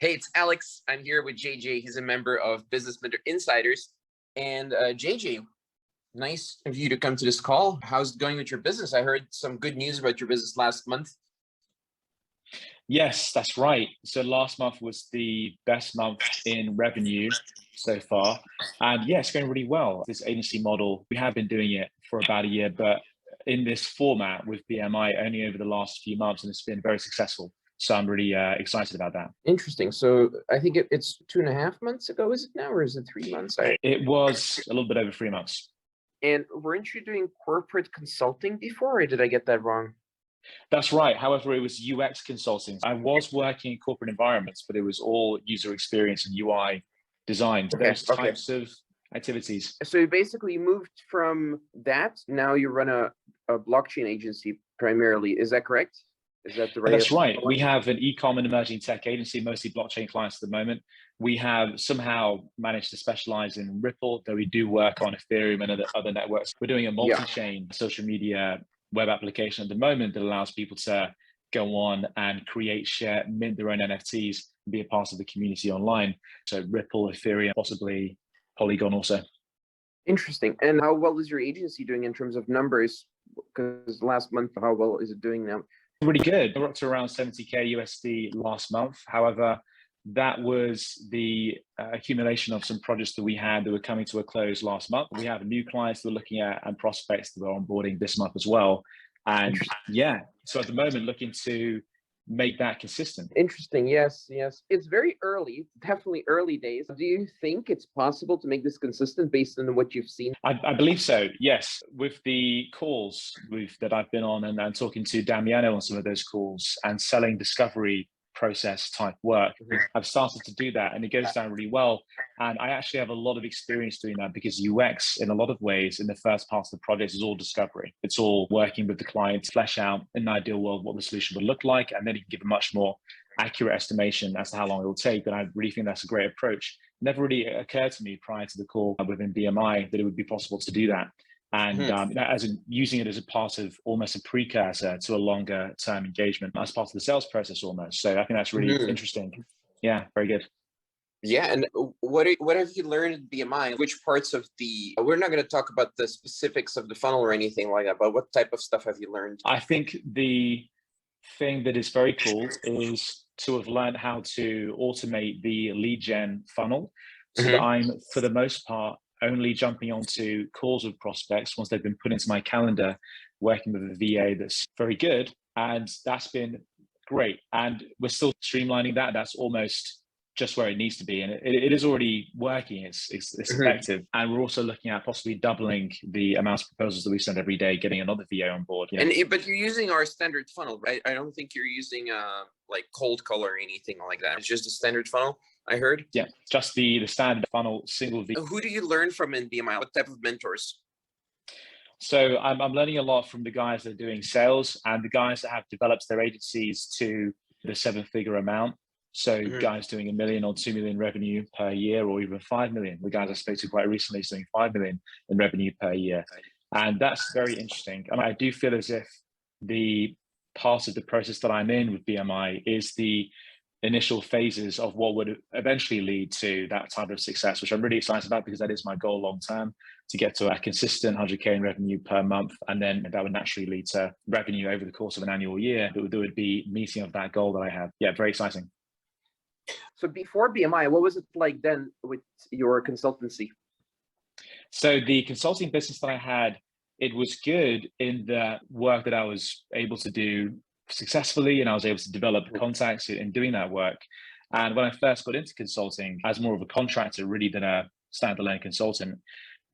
Hey, it's Alex. I'm here with JJ. He's a member of Business Mentor Insiders. And JJ, nice of you to come to this call. How's it going with your business? I heard some good news about your business last month. Yes, that's right. So last month was the best month in revenue so far. And yeah, it's going really well. This agency model, we have been doing it for about a year, but in this format with BMI only over the last few months, and it's been very successful. So I'm really excited about that. Interesting. So I think it's 2.5 months ago, is it now, or is it 3 months? It was a little bit over 3 months. And weren't you doing corporate consulting before, or did I get that wrong? That's right. However, it was UX consulting. I was working in corporate environments, but it was all user experience and UI design, those types of activities. So you basically moved from that. Now you run a blockchain agency primarily. Is that correct? Is that the right? That's right. We have an e-com and emerging tech agency, mostly blockchain clients at the moment. We have somehow managed to specialize in Ripple, though we do work on Ethereum and other networks. We're doing a multi-chain social media web application at the moment that allows people to go on and create, share, mint their own NFTs, and be a part of the community online. So Ripple, Ethereum, possibly Polygon also. Interesting. And how well is your agency doing in terms of numbers? Because last month, how well is it doing now? Really good. We're up to around 70K USD last month. However, that was the accumulation of some projects that we had that were coming to a close last month. We have new clients that we're looking at and prospects that we're onboarding this month as well. And yeah, so at the moment, looking to make that consistent. Interesting. Yes. It's very early, definitely early days. Do you think it's possible to make this consistent based on what you've seen? I believe so, yes. With the calls that I've been on and talking to Damiano on some of those calls and selling discovery process type work, I've started to do that and it goes down really well. And I actually have a lot of experience doing that because UX in a lot of ways in the first part of the project is all discovery. It's all working with the client to flesh out in an ideal world what the solution would look like, and then you can give a much more accurate estimation as to how long it will take. And I really think that's a great approach. Never really occurred to me prior to the call within BMI that it would be possible to do that. And as in using it as a part of almost a precursor to a longer term engagement as part of the sales process almost. So I think that's really interesting. Yeah, very good. Yeah, and what have you learned at BMI? Which parts of we're not going to talk about the specifics of the funnel or anything like that, but what type of stuff have you learned? I think the thing that is very cool is to have learned how to automate the lead gen funnel so that I'm, for the most part, only jumping onto calls with prospects once they've been put into my calendar, working with a VA that's very good. And that's been great. And we're still streamlining that. That's almost just where it needs to be. And it is already working. It's effective. And we're also looking at possibly doubling the amount of proposals that we send every day, getting another VA on board. Yeah. But you're using our standard funnel, right? I don't think you're using like cold call or anything like that. It's just a standard funnel, I heard. Yeah, just the standard funnel, single VA. Who do you learn from in BMI? What type of mentors? So I'm learning a lot from the guys that are doing sales and the guys that have developed their agencies to the 7-figure amount. So guys doing 1 million or 2 million revenue per year, or even 5 million. The guys I spoke to quite recently is doing 5 million in revenue per year. And that's very interesting. And I do feel as if the part of the process that I'm in with BMI is the initial phases of what would eventually lead to that type of success, which I'm really excited about because that is my goal long term, to get to a consistent 100K in revenue per month. And then that would naturally lead to revenue over the course of an annual year that would be meeting of that goal that I have. Yeah, very exciting. So before BMI, what was it like then with your consultancy? So the consulting business that I had, it was good in the work that I was able to do successfully, and I was able to develop contacts in doing that work. And when I first got into consulting as more of a contractor really than a standalone consultant,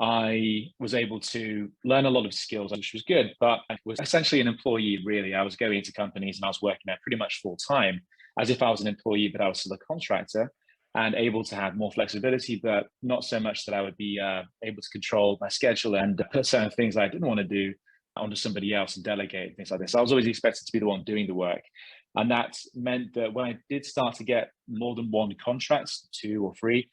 I was able to learn a lot of skills, which was good, but I was essentially an employee really. I was going into companies and I was working there pretty much full time as if I was an employee, but I was still a contractor and able to have more flexibility, but not so much that I would be able to control my schedule and put certain things that I didn't want to do onto somebody else and delegate things like this. I was always expected to be the one doing the work. And that meant that when I did start to get more than one contract, 2 or 3,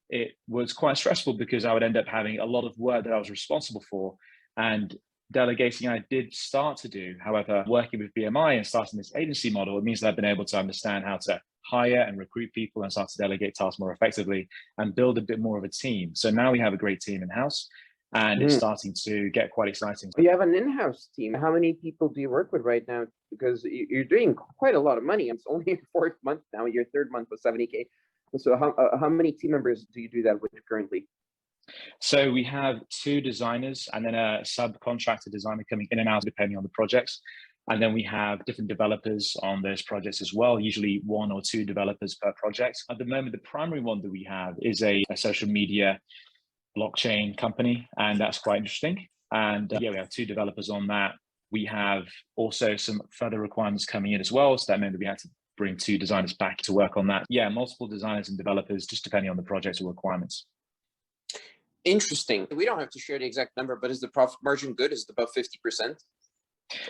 it was quite stressful because I would end up having a lot of work that I was responsible for, and delegating I did start to do. However, working with BMI and starting this agency model, it means that I've been able to understand how to hire and recruit people and start to delegate tasks more effectively and build a bit more of a team. So now we have a great team in-house, and it's starting to get quite exciting. You have an in-house team. How many people do you work with right now? Because you're doing quite a lot of money. It's only your fourth month now. Your third month was 70K. So how many team members do you do that with currently? So we have 2 designers and then a subcontractor designer coming in and out depending on the projects. And then we have different developers on those projects as well, usually 1 or 2 developers per project. At the moment, the primary one that we have is a social media blockchain company, and that's quite interesting. And we have 2 developers on that. We have also some further requirements coming in as well. So that meant that we had to bring 2 designers back to work on that. Yeah, multiple designers and developers, just depending on the project or requirements. Interesting. We don't have to share the exact number, but is the profit margin good? Is it about 50%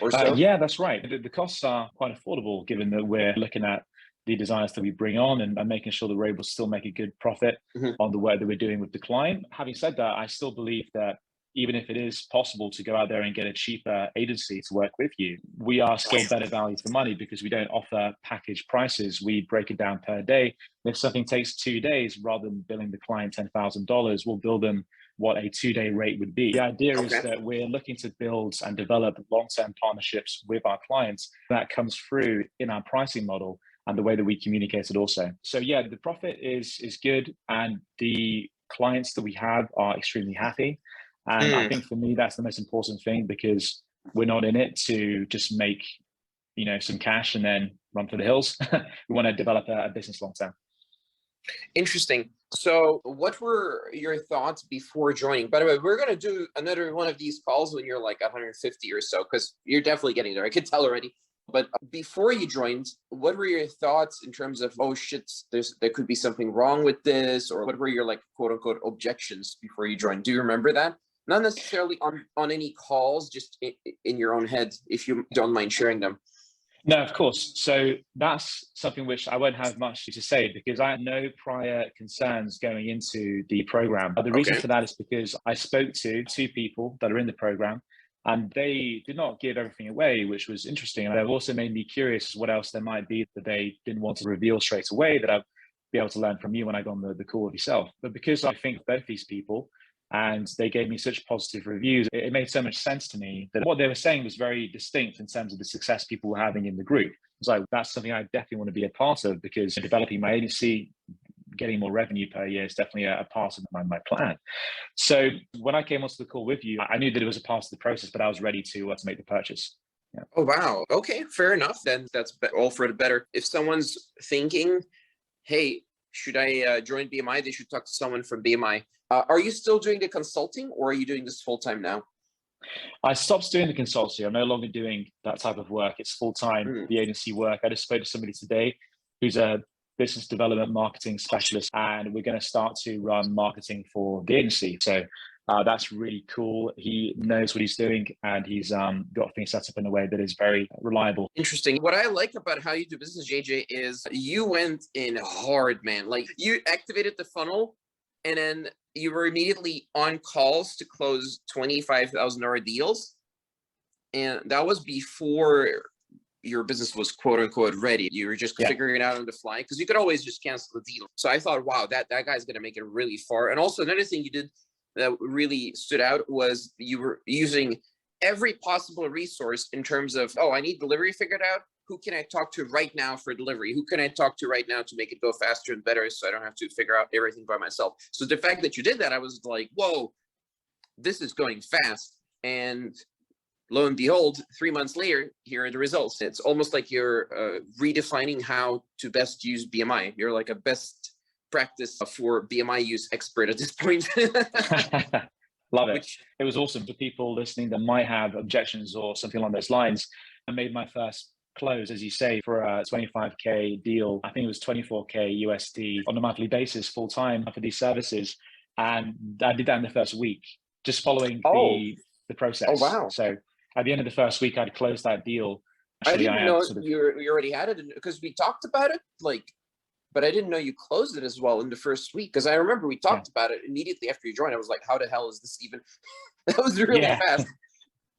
or so? Yeah, that's right. The costs are quite affordable given that we're looking at the designers that we bring on and making sure that we're able to still make a good profit on the work that we're doing with the client. Having said that, I still believe that even if it is possible to go out there and get a cheaper agency to work with you, we are still better value for money because we don't offer package prices. We break it down per day. If something takes 2 days, rather than billing the client $10,000, we'll bill them what a 2-day rate would be. The idea is that we're looking to build and develop long-term partnerships with our clients. That comes through in our pricing model and the way that we communicate it also. So yeah, the profit is good, and the clients that we have are extremely happy. And I think for me, that's the most important thing, because we're not in it to just make, some cash and then run for the hills. We want to develop a business long term. Interesting. So what were your thoughts before joining? By the way, we're going to do another one of these calls when you're like 150 or so, because you're definitely getting there. I could tell already. But before you joined, what were your thoughts in terms of, oh shit, there could be something wrong with this? Or what were your quote unquote objections before you joined? Do you remember that? Not necessarily on any calls, just in your own head, if you don't mind sharing them. No, of course. So that's something which I won't have much to say because I had no prior concerns going into the program. The reason for that is because I spoke to 2 people that are in the program, and they did not give everything away, which was interesting. And it also made me curious what else there might be that they didn't want to reveal straight away that I'd be able to learn from you when I got on the call with yourself. But because I think both these people, and they gave me such positive reviews, it made so much sense to me that what they were saying was very distinct in terms of the success people were having in the group. It's like, that's something I definitely want to be a part of, because developing my agency, getting more revenue per year is definitely a part of my plan. So when I came onto the call with you, I knew that it was a part of the process, but I was ready to make the purchase. Yeah. Oh, wow. Okay, fair enough. Then that's all for the better. If someone's thinking, hey, should I join BMI? They should talk to someone from BMI. Are you still doing the consulting, or are you doing this full time now? I stopped doing the consulting. I'm no longer doing that type of work. It's full time, the agency work. I just spoke to somebody today who's a business development marketing specialist, and we're going to start to run marketing for the agency. So that's really cool. He knows what he's doing, and he's got things set up in a way that is very reliable. Interesting. What I like about how you do business, JJ, is you went in hard, man. Like, you activated the funnel, and then you were immediately on calls to close $25,000 deals. And that was before your business was quote unquote ready. You were just figuring it out on the fly, because you could always just cancel the deal. So I thought, wow, that guy's going to make it really far. And also another thing you did that really stood out was you were using every possible resource in terms of, oh, I need delivery figured out. Who can I talk to right now for delivery? Who can I talk to right now to make it go faster and better, so I don't have to figure out everything by myself? So the fact that you did that, I was like, whoa, this is going fast. And lo and behold, 3 months later, here are the results. It's almost like you're redefining how to best use BMI. You're like a best practice for BMI use expert at this point. Love it. It was awesome for people listening that might have objections or something along those lines. I made my first close, as you say, for a 25K deal. I think it was 24K USD on a monthly basis, full time for these services. And I did that in the first week, just following the process. Oh, wow. So at the end of the first week, I'd closed that deal. Actually, I didn't know you already had it, because we talked about it, but I didn't know you closed it as well in the first week. Because I remember we talked about it immediately after you joined. I was like, how the hell is this even? That was really fast.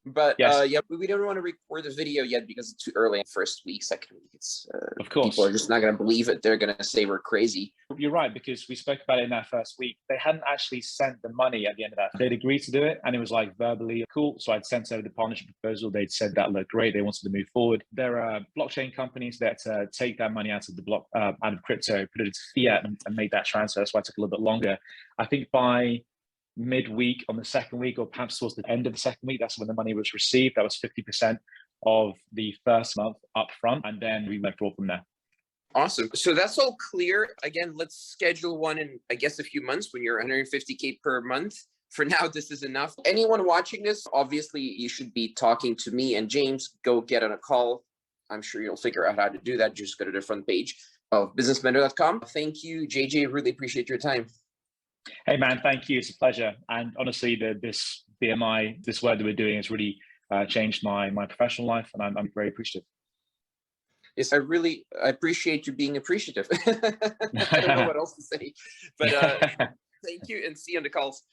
But Yes, yeah, we don't want to record the video yet because it's too early. First week, second week, it's of people are course. just not going to believe it. They're going to say we're crazy. You're right, because we spoke about it in that first week. They hadn't actually sent the money at the end of that. They'd agreed to do it, and it was like verbally cool. So I'd sent over the partnership proposal. They'd said that looked great. They wanted to move forward. There are blockchain companies that take that money out of the out of crypto, put it into fiat, and make that transfer. That's why it took a little bit longer. I think by midweek on the second week, or perhaps towards the end of the second week, that's when the money was received. That was 50% of the first month up front, and then we went forward from there. Awesome. So that's all clear. Again, let's schedule one in, I guess, a few months when you're 150K per month. For now, this is enough. Anyone watching this, obviously, you should be talking to me and James. Go get on a call. I'm sure you'll figure out how to do that. Just go to the front page of businessmentor.com. Thank you, JJ. Really appreciate your time. Hey, man, thank you. It's a pleasure. And honestly, this BMI, this work that we're doing has really changed my professional life, and I'm very appreciative. Yes, I appreciate you being appreciative. I don't know what else to say, but thank you, and see you on the calls.